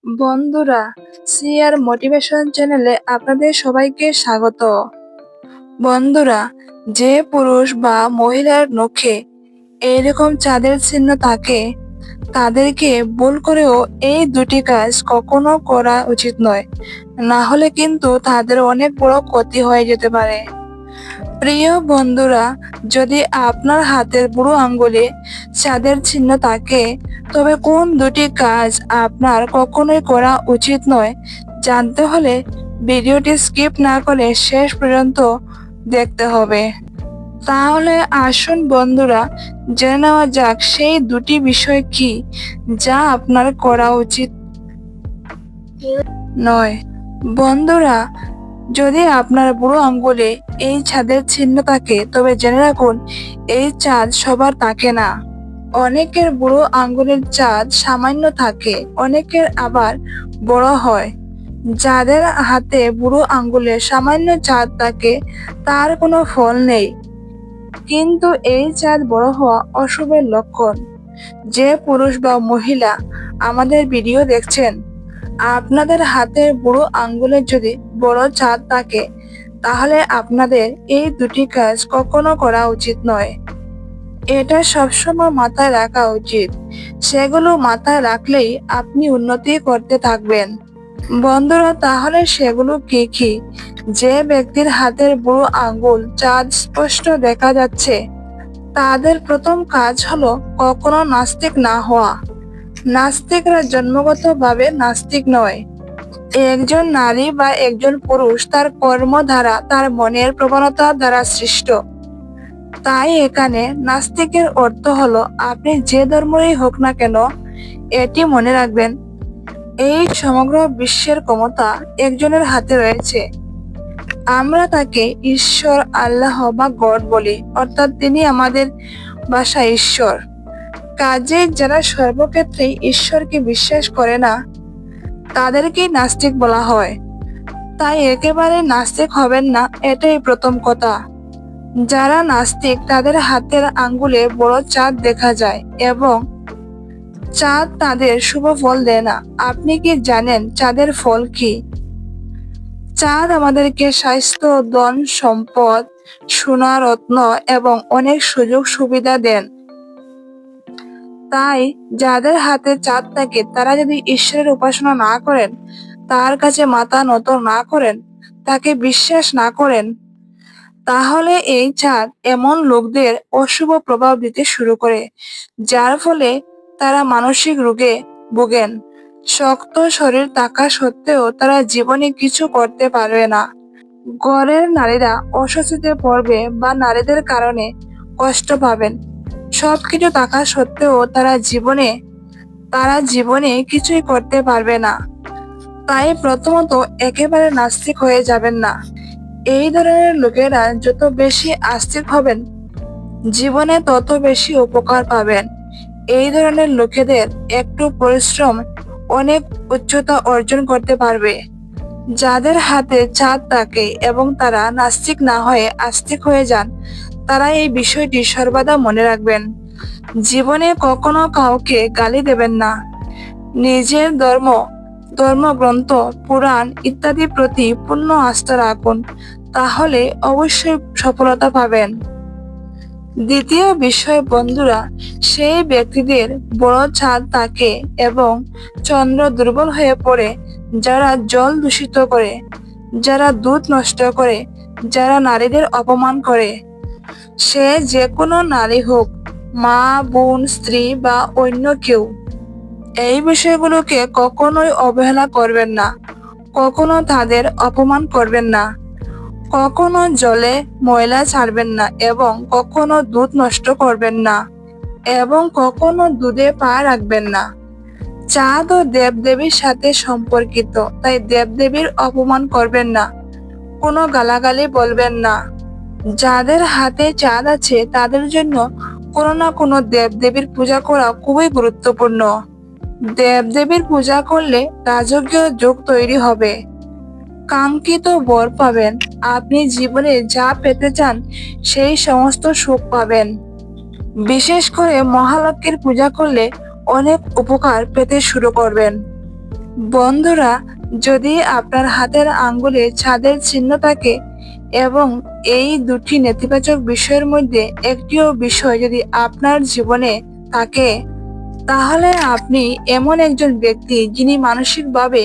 বন্ধুরা, CR motivation চ্যানেলে আপনাদের সবাইকে স্বাগত। বন্ধুরা, যে পুরুষ বা মহিলার নখে এইরকম চাঁদের চিহ্ন থাকে তাদেরকে ভুল করেও এই দুটি কাজ কখনো করা উচিত নয়, না হলে কিন্তু তাদের অনেক বড় ক্ষতি হয়ে যেতে পারে। প্রিয় বন্ধুরা, যদি আপনার হাতের বুড়ো আঙ্গুলে চাঁদের চিহ্ন থাকে তবে কোন দুটি কাজ আপনার কখনোই করা উচিত নয় জানতে হলে ভিডিওটি স্কিপ না করে শেষ পর্যন্ত দেখতে হবে। তাহলে আসুন বন্ধুরা, জেনে নেওয়া যাক সেই দুটি বিষয় কি যা আপনার করা উচিত নয়। বন্ধুরা, যদি আপনার বুড়ো আঙ্গুলে এই চাঁদের চিহ্ন থাকে তবে জেনে রাখুন এই চাঁদ সবার থাকে না। অনেকের বুড়ো আঙ্গুলের চাঁদ সামান্য থাকে, অনেকের আবার বড় হয়। যাদের হাতে বুড়ো আঙ্গুলে সামান্য চাঁদ থাকে তার কোনো ফল নেই, কিন্তু এই চাঁদ বড় হওয়া অশুভের লক্ষণ। যে পুরুষ বা মহিলা আমাদের ভিডিও দেখছেন, আপনাদের হাতের বুড়ো আঙ্গুলের যদি বড় চাঁদ থাকে তাহলে আপনাদের এই দুটি কাজ কখনো করা উচিত নয়। এটা সবসময় মাথায় রাখা উচিত। সেগুলো মাথায় রাখলেই আপনি উন্নতি করতে থাকবেন। বন্ধুরা, তাহলে সেগুলো কি কি? যে ব্যক্তির হাতের বুড়ো আঙ্গুল চাঁদ স্পষ্ট দেখা যাচ্ছে তাদের প্রথম কাজ হলো কখনো নাস্তিক না হওয়া। নাস্তিকরা জন্মগতভাবে নাস্তিক নয়। একজন নারী বা একজন পুরুষ তার কর্ম দ্বারা, তার মনের প্রবণতা দ্বারা সৃষ্ট। তাই এখানে নাস্তিকের অর্থ হলো আপনি যে ধর্মেরই হোক না কেন, এটি মনে রাখবেন এই সমগ্র বিশ্বের ক্ষমতা একজনের হাতে রয়েছে। আমরা তাকে ঈশ্বর, আল্লাহ বা গড বলি, অর্থাৎ তিনি আমাদের ভাষায় ঈশ্বর। কাজে যারা সর্বক্ষেত্রে ঈশ্বরকে বিশ্বাস করে না তাদেরকেই নাস্তিক বলা হয়। তাই একেবারে নাস্তিক হবেন না, এটাই প্রথম কথা। যারা নাস্তিক তাদের হাতের আঙ্গুলে বড় চাঁদ দেখা যায় এবং চাঁদ তাদের শুভ ফল দেয় না। আপনি কি জানেন চাঁদের ফল কি? চাঁদ আমাদেরকে স্বাস্থ্য, ধন সম্পদ, সোনা, রত্ন এবং অনেক সুযোগ সুবিধা দেন। তাই যাদের হাতে চাঁদ থাকে তারা যদি ঈশ্বরের উপাসনা না করেন, তার কাছে মাথা নত না করেন, তাকে বিশ্বাস না করেন, তাহলে এই চাঁদ এমন লোকদের অশুভ প্রভাব দিতে শুরু করে, যার ফলে তারা মানসিক রোগে ভোগেন। শক্ত শরীর থাকা সত্ত্বেও তারা জীবনে কিছু করতে পারবে না। ঘরের নারীরা অস্বস্তিতে পড়বে বা নারীদের কারণে কষ্ট পাবেন। সবকিছু থাকা সত্ত্বেও তারা জীবনে কিছুই করতে পারবে না। তাই প্রথমত একেবারে নাস্তিক হয়ে যাবেন না। এই ধরনের লোকেরা যত বেশি আস্তিক হবেন জীবনে তত বেশি উপকার পাবেন। এই ধরনের লোকেদের একটু পরিশ্রম অনেক উচ্চতা অর্জন করতে পারবে। যাদের হাতে চাঁদ থাকে এবং তারা নাস্তিক না হয়ে আস্তিক হয়ে যান, তারা এই বিষয়টি সর্বদা মনে রাখবেন। জীবনে কখনো কাউকে গালি দেবেন না। নিজের ধর্মগ্রন্থ, পুরাণ ইত্যাদির প্রতি পূর্ণ আস্থা রাখুন, তাহলে অবশ্যই সফলতা পাবেন। দ্বিতীয় বিষয় বন্ধুরা, সেই ব্যক্তিদের বড় চাঁদ থাকে এবং চন্দ্র দুর্বল হয়ে পড়ে, যারা জল দূষিত করে, যারা দুধ নষ্ট করে, যারা নারীদের অপমান করে। সে যে কোনো নারী হোক, মা, বোন, স্ত্রী বা অন্য কেউ। এই বিষয়গুলোকে কখনোই অবহেলা করবেন না, কখনো তাদের অপমান করবেন না, কখনো জলে ময়লা ছাড়বেন না এবং কখনো দুধ নষ্ট করবেন না এবং কখনো দুধে পা রাখবেন না। চাঁদ ও দেবদেবীর সাথে সম্পর্কিত, তাই দেবদেবীর অপমান করবেন না, কোনো গালাগালি বলবেন না। যাদের হাতে চাঁদ আছে তাদের জন্য কোনো না কোনো দেবদেবীর পূজা করা খুবই গুরুত্বপূর্ণ। দেবদেবীর পূজা করলে রাজকীয় যোগ তৈরি হবে, কাঙ্ক্ষিত বর পাবেন, আপনি জীবনে যা পেতে চান সেই সমস্ত সুখ পাবেন। বিশেষ করে মহালক্ষ্মীর পূজা করলে অনেক উপকার পেতে শুরু করবেন। বন্ধুরা, যদি আপনার হাতের আঙ্গুলে ছাদের চিহ্ন থাকে এবং এই দুটি নেতিবাচক বিষয়ের মধ্যে একটিও বিষয় যদি আপনার জীবনে থাকে, তাহলে আপনি এমন একজন ব্যক্তি যিনি মানসিকভাবে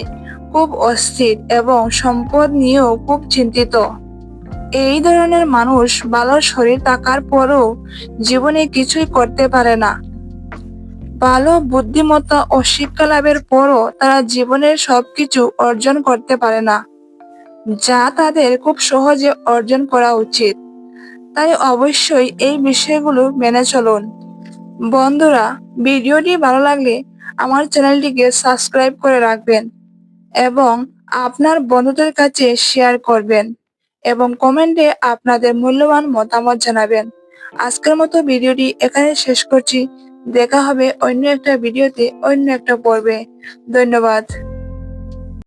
খুব অস্থির এবং সম্পদ নিয়েও খুব চিন্তিত। এই ধরনের মানুষ ভালো শরীর থাকার পরও জীবনে কিছুই করতে পারে না। ভালো বুদ্ধিমত্তা ও শিক্ষা লাভের পরও তারা জীবনের সবকিছু অর্জন করতে পারে না, যা তাদের খুব সহজে অর্জন করা উচিত। তাই অবশ্যই এই বিষয়গুলো মেনে চলুন। বন্ধুরা, ভিডিওটি ভালো লাগলে আমার চ্যানেলটিকে সাবস্ক্রাইব করে রাখবেন এবং আপনার বন্ধুদের কাছে শেয়ার করবেন এবং কমেন্টে আপনাদের মূল্যবান মতামত জানাবেন। আজকের মতো ভিডিওটি এখানে শেষ করছি। দেখা হবে অন্য একটা ভিডিওতে, অন্য একটা পর্বে। ধন্যবাদ।